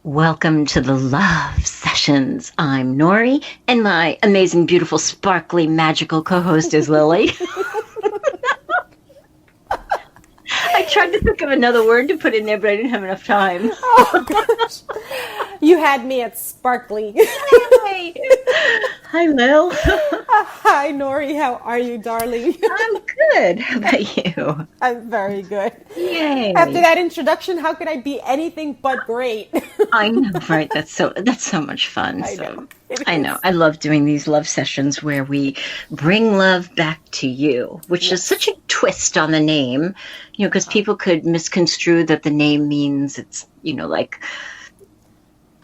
Welcome to the Love Sessions. I'm Nori, and my amazing, beautiful, sparkly, magical co-host is Lilly. I tried to think of another word to put in there, but I didn't have enough time. Oh, gosh. You had me at sparkly. Yay. Hi, Lil. Hi, Nori. How are you, darling? I'm good. How about you? I'm very good. Yay. After that introduction, how could I be anything but great? I know, right? That's so much fun. I know. I love doing these love sessions where we bring love back to you, which is such a twist on the name, because people could misconstrue that the name means it's, like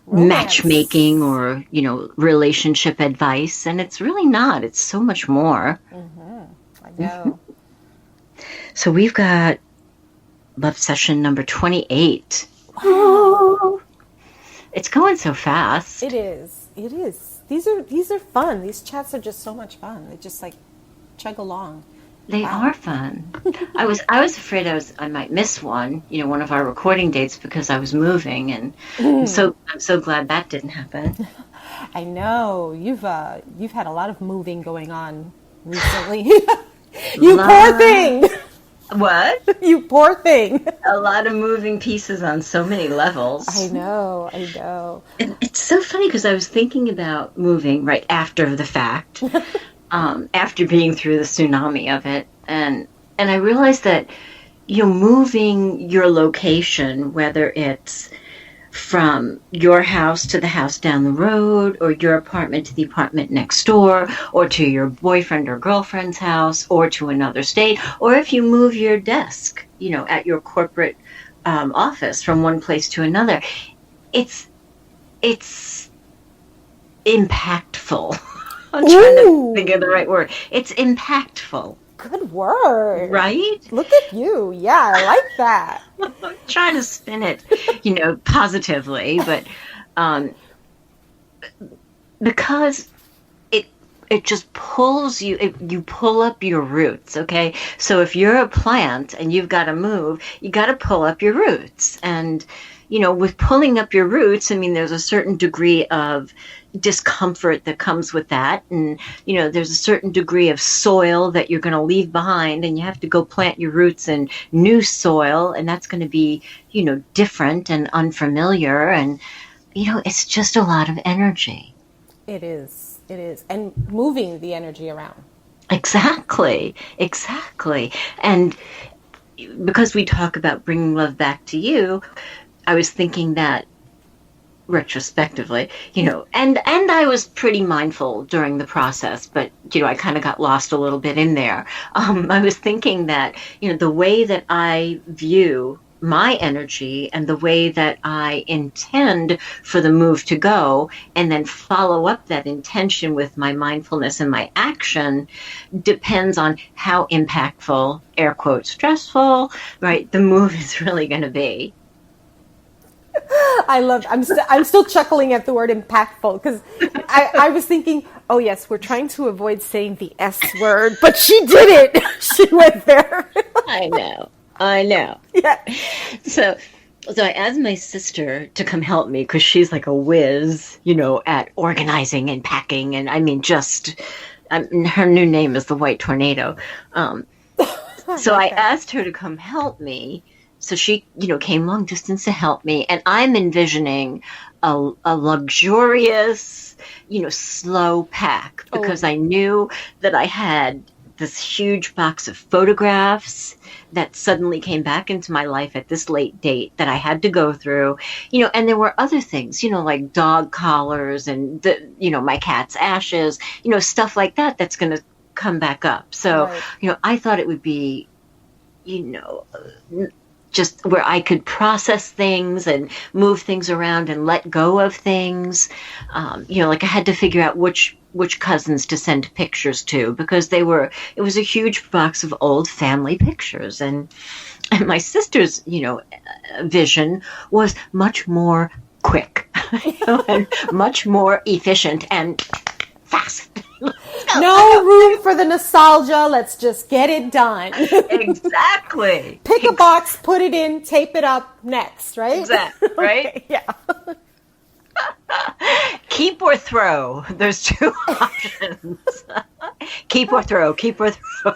romance. Matchmaking or, relationship advice. And it's really not. It's so much more. Mm-hmm. I know. So we've got love session number 28. Wow. It's going so fast. It is. It is. These are fun. These chats are just so much fun. They just chug along. They are fun. I was afraid I might miss one, one of our recording dates because I was moving, and I'm so glad that didn't happen. I know you've had a lot of moving going on recently. Poor thing. What? You poor thing. A lot of moving pieces on so many levels. I know. And it's so funny because I was thinking about moving right after the fact, after being through the tsunami of it. And I realized that, moving your location, whether it's from your house to the house down the road, or your apartment to the apartment next door, or to your boyfriend or girlfriend's house, or to another state, or if you move your desk, at your corporate office from one place to another, it's impactful. I'm trying to think of the right word. It's impactful. Good word. Right? Look at you. Yeah, I like that. I'm trying to spin it, positively, but because it just pulls you, you pull up your roots, okay? So if you're a plant and you've got to move, you got to pull up your roots. And, with pulling up your roots, there's a certain degree of discomfort that comes with that. And, there's a certain degree of soil that you're going to leave behind, and you have to go plant your roots in new soil. And that's going to be, different and unfamiliar. And, it's just a lot of energy. It is. And moving the energy around. Exactly. And because we talk about bringing love back to you, I was thinking that retrospectively, and I was pretty mindful during the process, but, I kind of got lost a little bit in there. I was thinking that, the way that I view my energy and the way that I intend for the move to go, and then follow up that intention with my mindfulness and my action, depends on how impactful, air quote, stressful, right, the move is really going to be. I'm still chuckling at the word impactful, because I was thinking, oh yes, we're trying to avoid saying the S word, but she did it. She went there. I know. Yeah. So I asked my sister to come help me, because she's like a whiz, at organizing and packing. And her new name is the White Tornado. So I asked her to come help me. So she, came long distance to help me. And I'm envisioning a luxurious, slow pack, because I knew that I had this huge box of photographs that suddenly came back into my life at this late date that I had to go through, and there were other things, like dog collars and my cat's ashes, stuff like that, that's going to come back up. So, right. I thought it would be, just where I could process things and move things around and let go of things. Like I had to figure out which cousins to send pictures to, because it was a huge box of old family pictures. And my sister's, vision was much more quick, and much more efficient and fast. No room for the nostalgia. Let's just get it done. Exactly. Pick a box, put it in, tape it up, next, right? Exactly. Right? Okay, yeah. keep or throw. There's two options. Keep or throw. Keep or throw.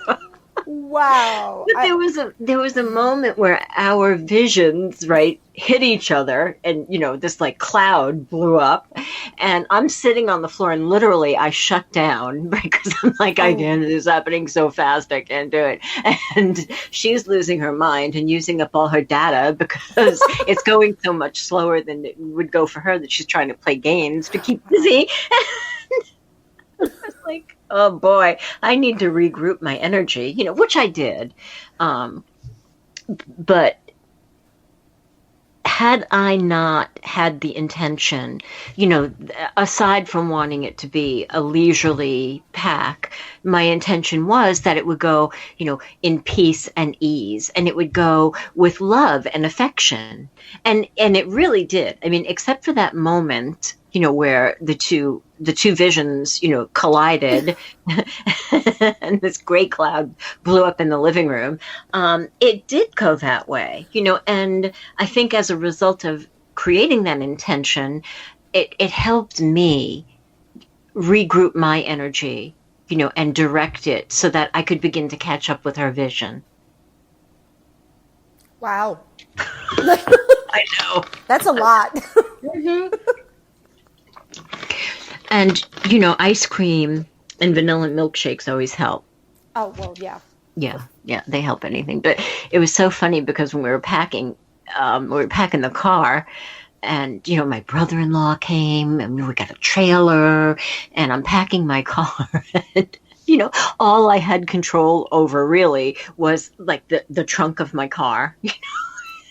Wow. But there was a moment where our visions, right, hit each other, and this like cloud blew up, and I'm sitting on the floor, and literally I shut down because I'm like, I can't. This is happening so fast, I can't do it. And she's losing her mind and using up all her data because it's going so much slower than it would go for her that she's trying to play games to keep busy. I was like, oh boy, I need to regroup my energy, which I did. But had I not had the intention, aside from wanting it to be a leisurely pack, my intention was that it would go, in peace and ease, and it would go with love and affection. And it really did. I mean, except for that moment, where the two visions, collided and this gray cloud blew up in the living room. It did go that way, and I think as a result of creating that intention, it helped me regroup my energy, and direct it so that I could begin to catch up with her vision. Wow. I know. That's a lot. Mm-hmm. And, ice cream and vanilla milkshakes always help. Oh, well, yeah. Yeah, they help anything. But it was so funny because when we were packing the car, and, my brother-in-law came, and we got a trailer, and I'm packing my car, and, all I had control over really was like the trunk of my car,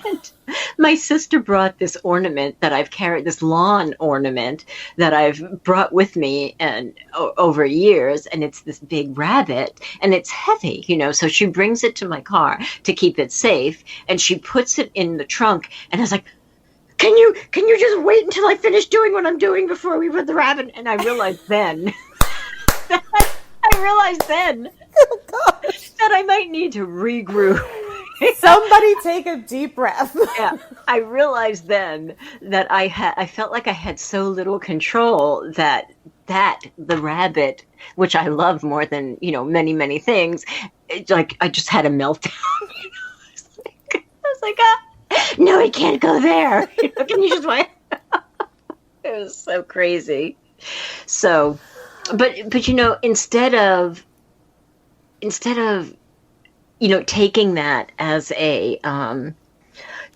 And my sister brought this ornament that I've carried, this lawn ornament that I've brought with me and over years, and it's this big rabbit, and it's heavy, so she brings it to my car to keep it safe, and she puts it in the trunk, and I was like, can you just wait until I finish doing what I'm doing before we put the rabbit? And I realized then that I might need to regroup. Somebody take a deep breath. Yeah, I realized then that I felt like I had so little control that the rabbit, which I love more than, many, many things, I just had a meltdown. I was like, no, it can't go there. Can you just wait? It was so crazy. So, but instead of taking that as a,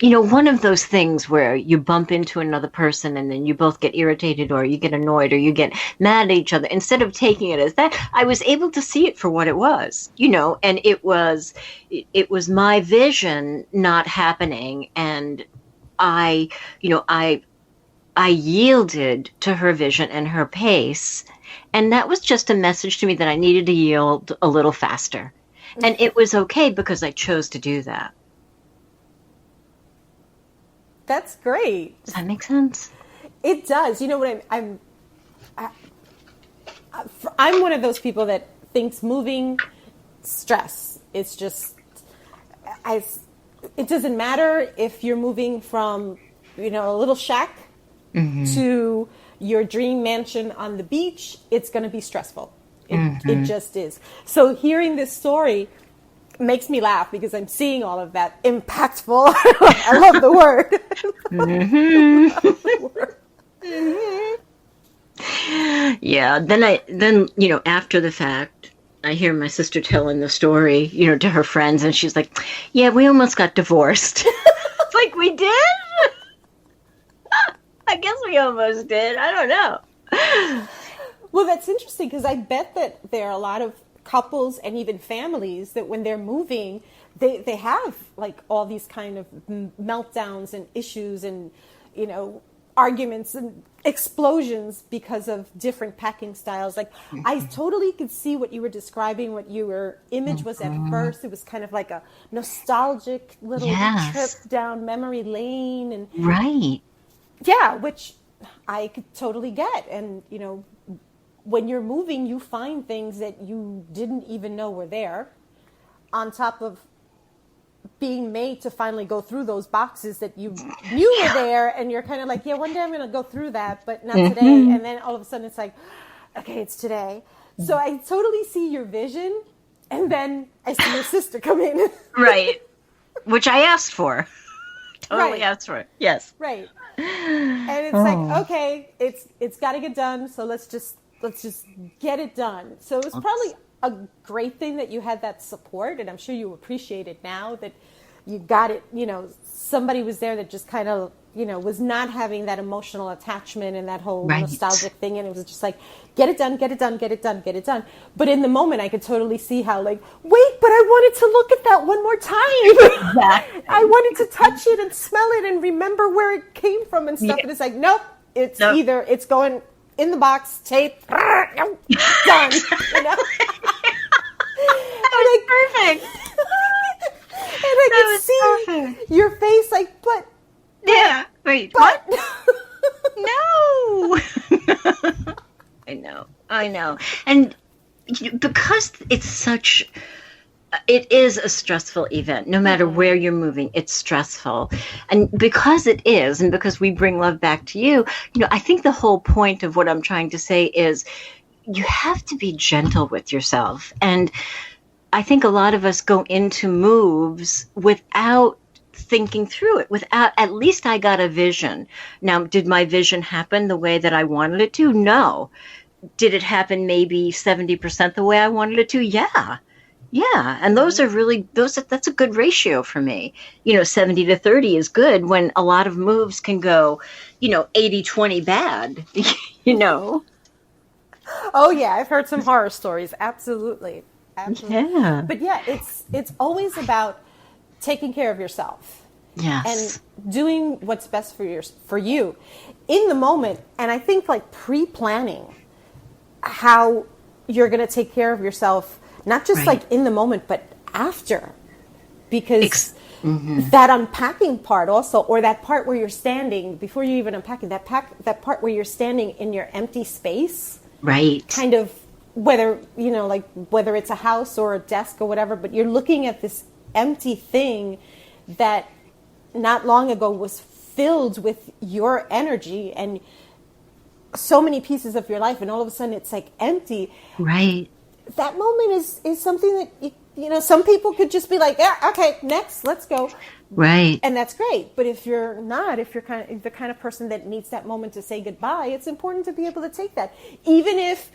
one of those things where you bump into another person and then you both get irritated or you get annoyed or you get mad at each other. Instead of taking it as that, I was able to see it for what it was, and it was my vision not happening. And I yielded to her vision and her pace. And that was just a message to me that I needed to yield a little faster. And it was okay because I chose to do that. That's great. Does that make sense? It does. You know what I'm one of those people that thinks moving stress. It's just, it doesn't matter if you're moving from, a little shack to your dream mansion on the beach. It's going to be stressful. It just is. So hearing this story makes me laugh because I'm seeing all of that impactful. I love the word. Yeah. Then after the fact, I hear my sister telling the story, to her friends, and she's like, "Yeah, we almost got divorced." It's like, we did? I guess we almost did. I don't know. Well, that's interesting because I bet that there are a lot of couples and even families that when they're moving, they have like all these kind of meltdowns and issues and, arguments and explosions because of different packing styles. Like I totally could see what you were describing, what your image was at first. It was kind of like a nostalgic little trip down memory lane. And right. Yeah, which I could totally get. And, when you're moving, you find things that you didn't even know were there, on top of being made to finally go through those boxes that you knew were there, and you're kind of like, yeah, one day I'm going to go through that, but not today. And then all of a sudden it's like, okay, it's today. So I totally see your vision, and then I see your sister come in. Right. Which I asked for. Totally asked for it. Yes. Right. And it's like, okay, it's got to get done, so let's just get it done. So it was probably a great thing that you had that support, and I'm sure you appreciate it now that you got it, somebody was there that just kind of, was not having that emotional attachment and that whole nostalgic thing, and it was just like, get it done, get it done, get it done, get it done. But in the moment, I could totally see how, like, wait, but I wanted to look at that one more time. Exactly. I wanted to touch it and smell it and remember where it came from and stuff, and it's like, nope, either it's going in the box, tape, done, That was perfect. And I could see your face like, but... Yeah. Wait, but, what? No. I know. And because it is a stressful event, no matter where you're moving, it's stressful. And because it is, and because we bring love back to you, I think the whole point of what I'm trying to say is you have to be gentle with yourself. And I think a lot of us go into moves without thinking through it, without, at least I got a vision. Now, did my vision happen the way that I wanted it to? No. Did it happen maybe 70% the way I wanted it to? Yeah. And those are really, that's a good ratio for me. 70 to 30 is good when a lot of moves can go, 80-20 bad, Oh yeah, I've heard some horror stories. Absolutely. Yeah. But yeah, it's always about taking care of yourself. Yes. And doing what's best for you in the moment. And I think like pre-planning how you're going to take care of yourself, not just like in the moment, but after, because that unpacking part also, or that part where you're standing before you even unpacking, that part where you're standing in your empty space, right? Kind of whether whether it's a house or a desk or whatever, but you're looking at this empty thing that not long ago was filled with your energy and so many pieces of your life, and all of a sudden it's like empty. Right. That moment is something that some people could just be like, yeah, okay, next, let's go. Right. And that's great. But if you're the kind of person that needs that moment to say goodbye, it's important to be able to take that. Even if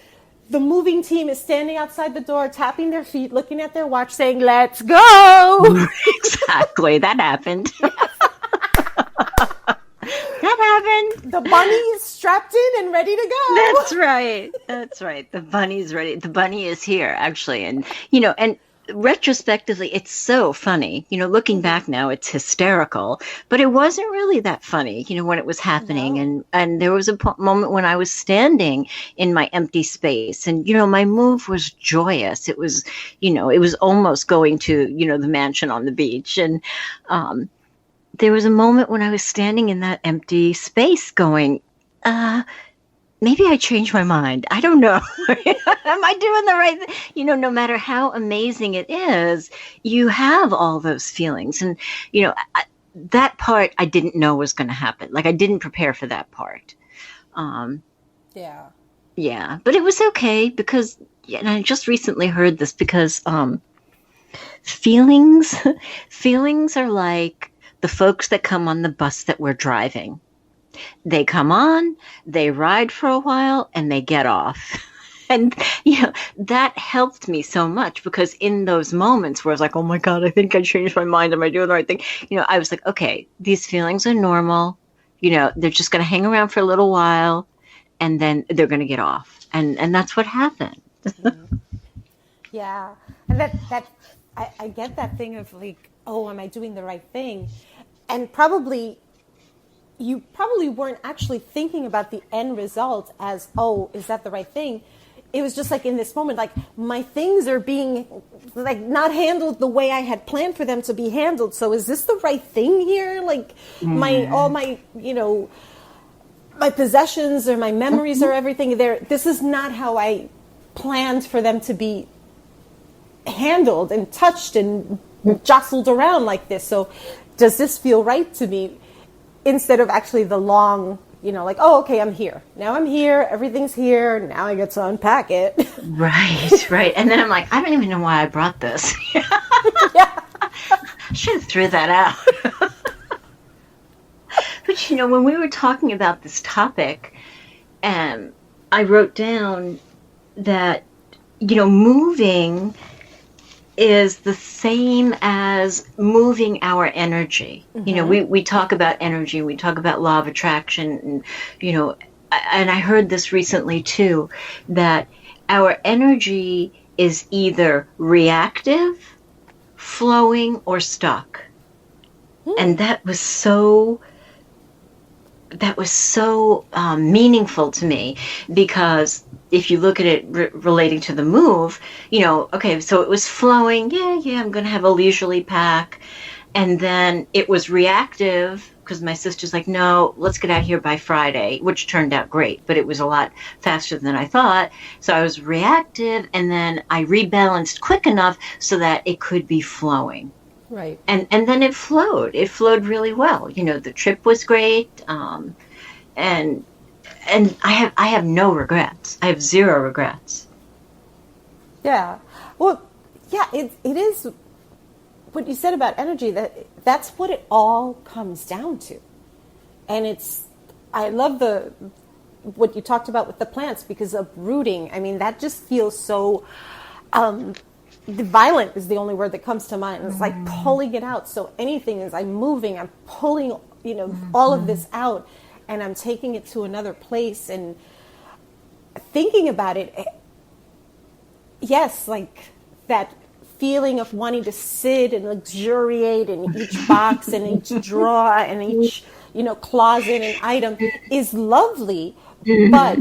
the moving team is standing outside the door, tapping their feet, looking at their watch, saying, let's go. Exactly. That happened. That happened. The bunny is strapped in and ready to go. That's right. The bunny's ready. The bunny is here, actually. And, and retrospectively, it's so funny. Looking back now, it's hysterical. But it wasn't really that funny, when it was happening. No. And there was a moment when I was standing in my empty space. And, my move was joyous. It was, it was almost going to, the mansion on the beach. And there was a moment when I was standing in that empty space going, maybe I changed my mind. I don't know. Am I doing the right thing? No matter how amazing it is, you have all those feelings. And, that part I didn't know was going to happen. Like I didn't prepare for that part. Yeah. Yeah. But it was okay because, and I just recently heard this because feelings are like the folks that come on the bus that we're driving. They come on, they ride for a while, and they get off. And, that helped me so much because in those moments where I was like, oh my God, I think I changed my mind. Am I doing the right thing? I was like, okay, these feelings are normal. They're just going to hang around for a little while and then they're going to get off. And that's what happened. Yeah. And that I get that thing of like, oh, am I doing the right thing? And you probably weren't actually thinking about the end result as, oh, is that the right thing? It was just like in this moment, like my things are being like not handled the way I had planned for them to be handled. So is this the right thing here? Like all my, my possessions or my memories or everything there. This is not how I planned for them to be handled and touched and jostled around like this. So does this feel right to me? Instead of actually the long, like, oh, okay, I'm here. Now I'm here. Everything's here. Now I get to unpack it. Right, right. And then I'm like, I don't even know why I brought this. Yeah. I should have threw that out. But when we were talking about this topic, I wrote down that, moving is the same as moving our energy. We talk about energy, we talk about law of attraction, and I heard this recently too, that our energy is either reactive, flowing, or stuck. And that was so meaningful to me, because if you look at it relating to the move, okay, so it was flowing, yeah, I'm going to have a leisurely pack. And then it was reactive because my sister's like, no, let's get out here by Friday, which turned out great, but it was a lot faster than I thought. So I was reactive, and then I rebalanced quick enough so that it could be flowing. Right. And then it flowed. It flowed really well. The trip was great. And I have no regrets. I have zero regrets. Yeah. Well, yeah, it is what you said about energy, that's what it all comes down to. And I love what you talked about with the plants, because uprooting, I mean, that just feels so the violent is the only word that comes to mind. It's like pulling it out. So anything is, I'm moving, I'm pulling, all of this out, and I'm taking it to another place. And thinking about it, yes, like that feeling of wanting to sit and luxuriate in each box and each drawer and each, closet and item is lovely, but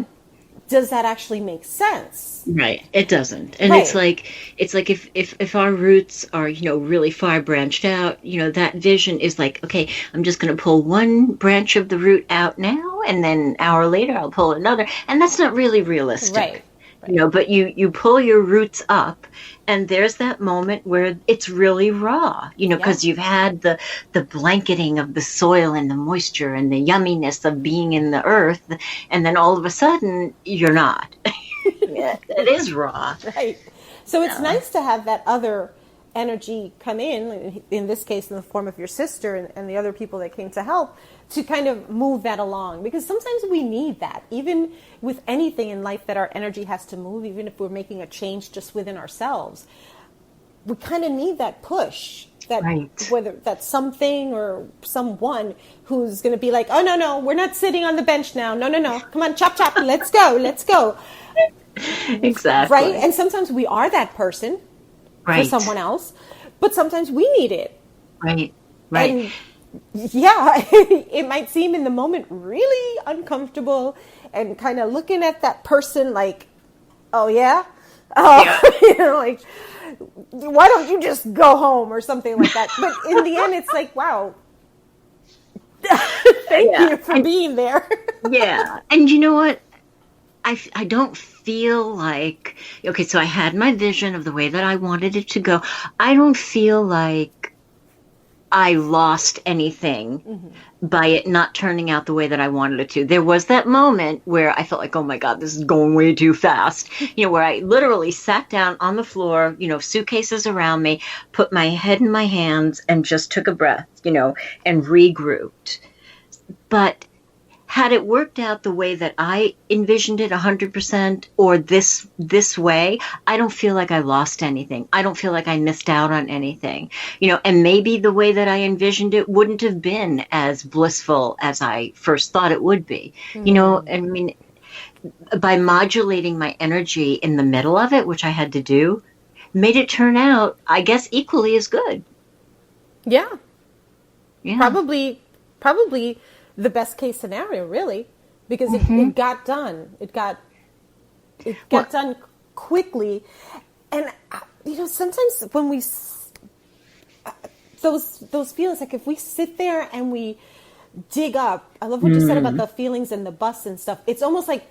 does that actually make sense? Right. It doesn't. And Right. it's like if our roots are, really far branched out, that vision is like, okay, I'm just going to pull one branch of the root out now, and then an hour later I'll pull another. And that's not really realistic. Right. But you pull your roots up, and there's that moment where it's really raw, because you've had the blanketing of the soil and the moisture and the yumminess of being in the earth, and then all of a sudden you're not. It is raw. Right. So it's nice to have that other energy come in this case in the form of your sister and the other people that came to help, to kind of move that along, because sometimes we need that, even with anything in life that our energy has to move, even if we're making a change just within ourselves. We kind of need that push, that Right. whether that's something or someone who's going to be like, oh, no, we're not sitting on the bench now. No. Come on, chop, let's go. Exactly. Right. And sometimes we are that person for Right. someone else, but sometimes we need it. Right. And yeah, it might seem in the moment really uncomfortable, and kind of looking at that person like, oh yeah, like, why don't you just go home or something like that? But in the end, it's like, wow, thank you for being there. Yeah. And you know what? I don't feel like, okay, so I had my vision of the way that I wanted it to go. I don't feel like I lost anything by it not turning out the way that I wanted it to. There was that moment where I felt like, oh my God, this is going way too fast. Where I literally sat down on the floor, suitcases around me, put my head in my hands and just took a breath, and regrouped. But had it worked out the way that I envisioned it 100% or this way, I don't feel like I lost anything. I don't feel like I missed out on anything. And maybe the way that I envisioned it wouldn't have been as blissful as I first thought it would be. I mean, by modulating my energy in the middle of it, which I had to do, made it turn out, I guess, equally as good. Yeah. Yeah. Probably the best case scenario, really, because it got done. It got done quickly. And sometimes when we those feelings, like if we sit there and we dig up, I love what you said about the feelings and the bus and stuff. It's almost like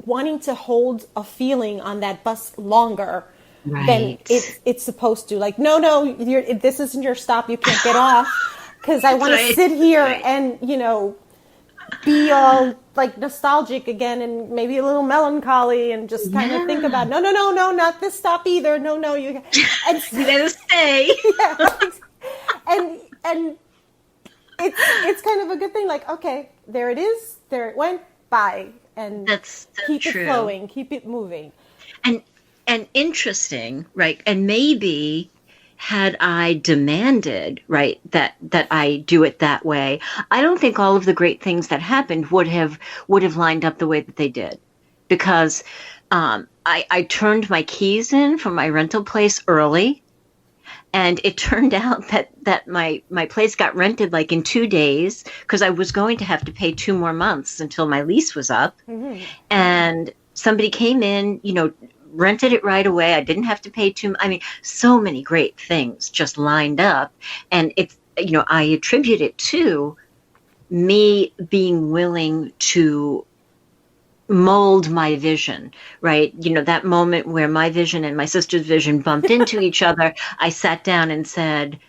wanting to hold a feeling on that bus longer than Right. it's supposed to. Like, no, this isn't your stop. You can't get off because I That's want to right. sit That's here right. and be all like nostalgic again and maybe a little melancholy and just kind of think Yeah. about no, not this stop either. No, you and You gotta stay. yeah, and it's kind of a good thing. Like, okay, there it is, there it went, bye, and That's so keep it true. flowing, keep it moving. And interesting, right? And maybe had I demanded, right, that I do it that way, I don't think all of the great things that happened would have lined up the way that they did. Because I turned my keys in from my rental place early, and it turned out that my place got rented like in 2 days because I was going to have to pay 2 more months until my lease was up. Mm-hmm. And somebody came in, rented it right away. I didn't have to pay I mean, so many great things just lined up. And it's, I attribute it to me being willing to mold my vision, right? That moment where my vision and my sister's vision bumped into each other, I sat down and said,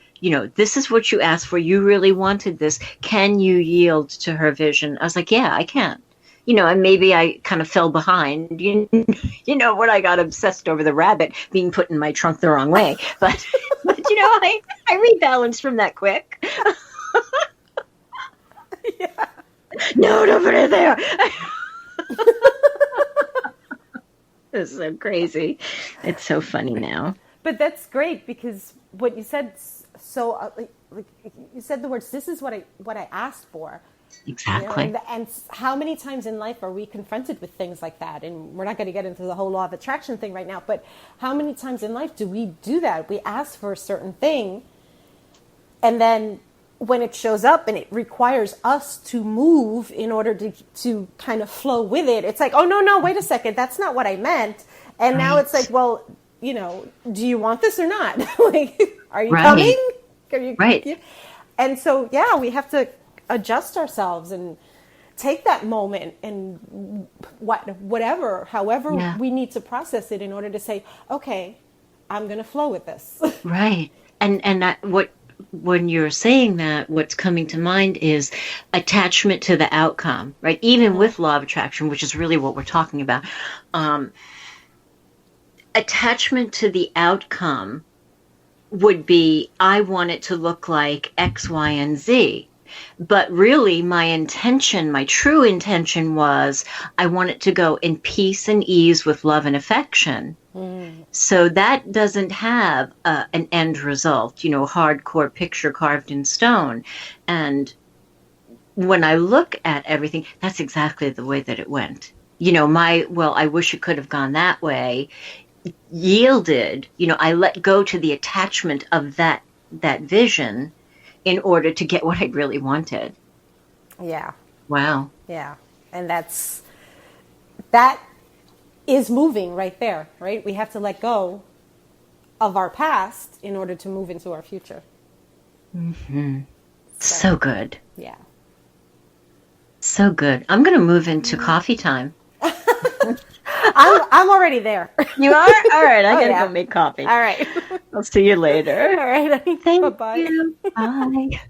this is what you asked for. You really wanted this. Can you yield to her vision? I was like, yeah, I can. And maybe I kind of fell behind. When I got obsessed over the rabbit being put in my trunk the wrong way. But I rebalanced from that quick. Yeah. No, don't put it there. It's so crazy. It's so funny now. But that's great because what you said, so like you said the words, this is what I asked for. Exactly. And how many times in life are we confronted with things like that? And we're not going to get into the whole law of attraction thing right now, but how many times in life do we do that? We ask for a certain thing, and then when it shows up and it requires us to move in order to kind of flow with it, it's like, oh, no, wait a second, that's not what I meant. And now it's like, Right. well, do you want this or not? Like, are you Right. coming? Are you, Right. yeah. And so, yeah, we have to adjust ourselves and take that moment and whatever, however Yeah. we need to process it in order to say, okay, I'm going to flow with this. Right. And that when you're saying that, what's coming to mind is attachment to the outcome, right? Even with law of attraction, which is really what we're talking about. Attachment to the outcome would be, I want it to look like X, Y, and Z. But really, my true intention was, I want it to go in peace and ease with love and affection. So that doesn't have an end result, hardcore picture carved in stone. And when I look at everything, that's exactly the way that it went. I wish it could have gone that way. Yielded, I let go to the attachment of that vision in order to get what I really wanted. Yeah. Wow. Yeah. And that is moving right there, right? We have to let go of our past in order to move into our future. Mm-hmm. So good. Yeah. So good. I'm going to move into coffee time. I'm already there. You are? All right. I got to yeah. go make coffee. All right. I'll see you later. All right. Thank Bye-bye. you. Bye.